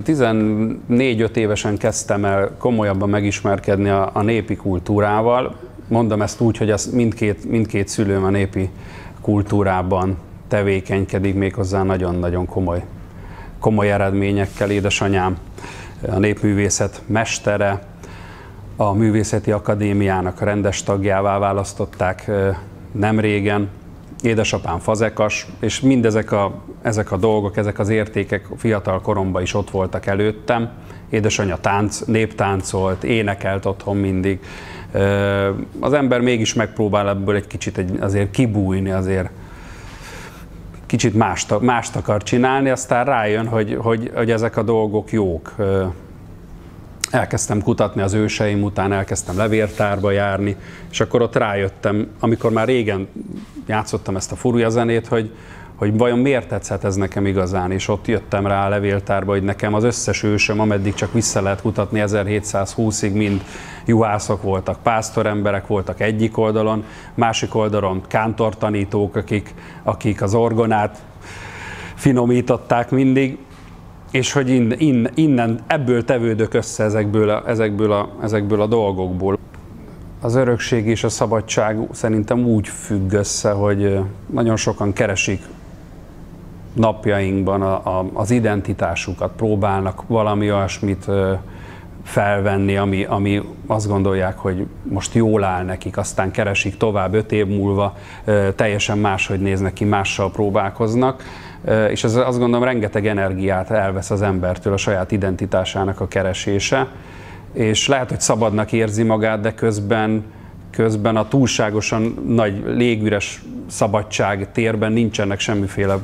14-5 évesen kezdtem el komolyabban megismerkedni a népi kultúrával. Mondom ezt úgy, hogy mindkét szülőm a népi kultúrában tevékenykedik, méghozzá nagyon-nagyon komoly eredményekkel. Édesanyám a népművészet mestere, a Művészeti Akadémiának a rendes tagjává választották nem régen. Édesapám fazekas, és mindezek ezek a dolgok, ezek az értékek fiatal koromban is ott voltak előttem. Édesanyja néptáncolt, énekelt otthon mindig. Az ember mégis megpróbál ebből egy kicsit azért kibújni, azért kicsit mást akar csinálni, aztán rájön, hogy ezek a dolgok jók. Elkezdtem kutatni az őseim után, elkezdtem levéltárba járni, és akkor ott rájöttem, amikor már régen játszottam ezt a furúja zenét, hogy vajon miért tetszett ez nekem igazán, és ott jöttem rá a levéltárba, hogy nekem az összes ősöm, ameddig csak vissza lehet kutatni 1720-ig, mind juhászok voltak, pásztoremberek voltak egyik oldalon, másik oldalon kántortanítók, akik az orgonát finomították mindig, és hogy innen ebből tevődök össze ezekből a dolgokból. Az örökség és a szabadság szerintem úgy függ össze, hogy nagyon sokan keresik napjainkban az identitásukat, próbálnak valami olyasmit felvenni, ami azt gondolják, hogy most jól áll nekik, aztán keresik tovább 5 év múlva, teljesen máshogy néznek ki, mással próbálkoznak, és ez azt gondolom rengeteg energiát elvesz az embertől a saját identitásának a keresése, és lehet, hogy szabadnak érzi magát, de közben a túlságosan nagy légüres szabadság térben nincsenek semmiféle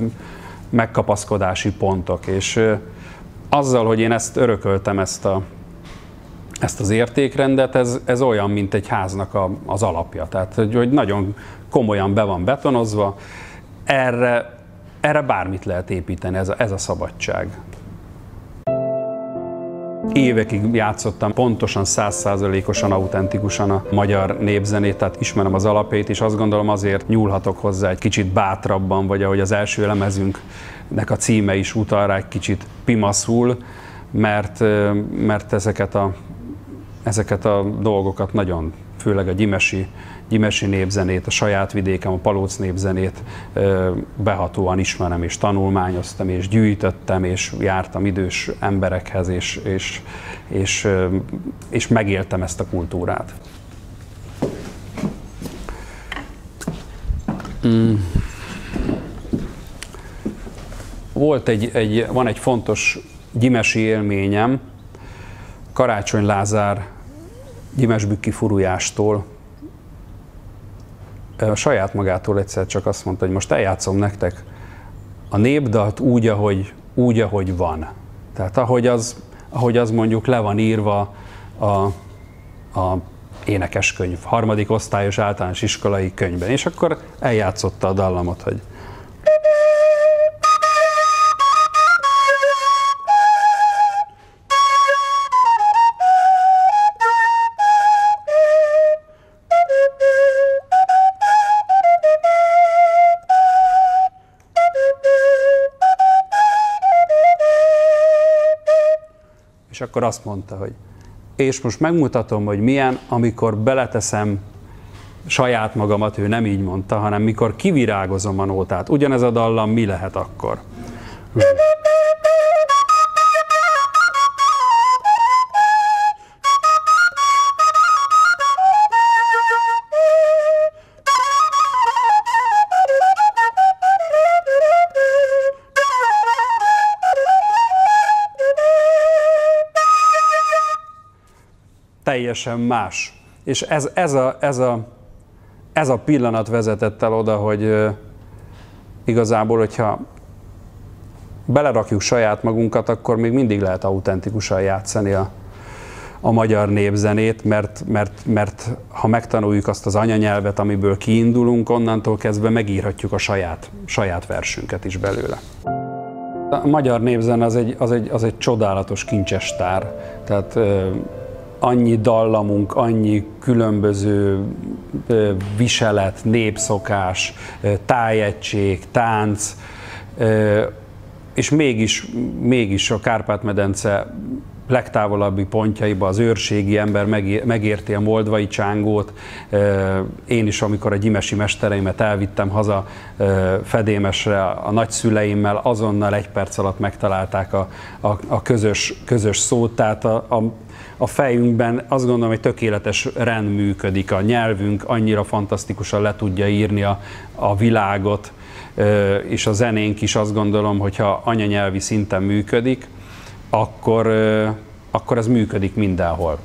megkapaszkodási pontok, és azzal, hogy én ezt örököltem, ezt az értékrendet, ez olyan, mint egy háznak az alapja, tehát hogy nagyon komolyan be van betonozva, erre bármit lehet építeni, ez a szabadság. Évekig játszottam pontosan 100%-osan, autentikusan a magyar népzenét, tehát ismerem az alapjait, és azt gondolom azért nyúlhatok hozzá egy kicsit bátrabban, vagy ahogy az első lemezünknek a címe is utal rá, egy kicsit pimaszul, mert ezeket a dolgokat nagyon, főleg a gyimesi népzenét, a saját vidékem, a Palóc népzenét behatóan ismerem, és tanulmányoztam, és gyűjtöttem, és jártam idős emberekhez, és megéltem ezt a kultúrát. Van egy fontos gyimesi élményem, Karácsony Lázár gyimesbükki furujástól. A saját magától egyszer csak azt mondta, hogy most eljátszom nektek a népdalt úgy, ahogy van. Tehát ahogy az mondjuk le van írva a énekeskönyv, 3. osztályos általános iskolai könyvben. És akkor eljátszotta a dallamot, hogy és akkor azt mondta, hogy és most megmutatom, hogy milyen, amikor beleteszem saját magamat, ő nem így mondta, hanem mikor kivirágozom a nótát. Ugyanez a dallam mi lehet akkor? Teljesen más. És ez a pillanat vezetett el oda, hogy igazából, hogyha belerakjuk saját magunkat, akkor még mindig lehet autentikusan játszani a magyar népzenét, mert ha megtanuljuk azt az anyanyelvet, amiből kiindulunk, onnantól kezdve megírhatjuk a saját versünket is belőle. A magyar népzene az egy csodálatos kincses tár. Tehát annyi dallamunk, annyi különböző viselet, népszokás, tájegység, tánc, és mégis a Kárpát-medence legtávolabbi pontjaiba az őrségi ember megérti a moldvai csángót. Én is, amikor a gyimesi mestereimet elvittem haza Fedémesre a nagyszüleimmel, azonnal 1 perc alatt megtalálták a közös szót. Tehát a fejünkben azt gondolom, hogy tökéletes rend működik, a nyelvünk annyira fantasztikusan le tudja írni a világot, és a zenénk is azt gondolom, hogyha anyanyelvi szinten működik, akkor ez működik mindenhol.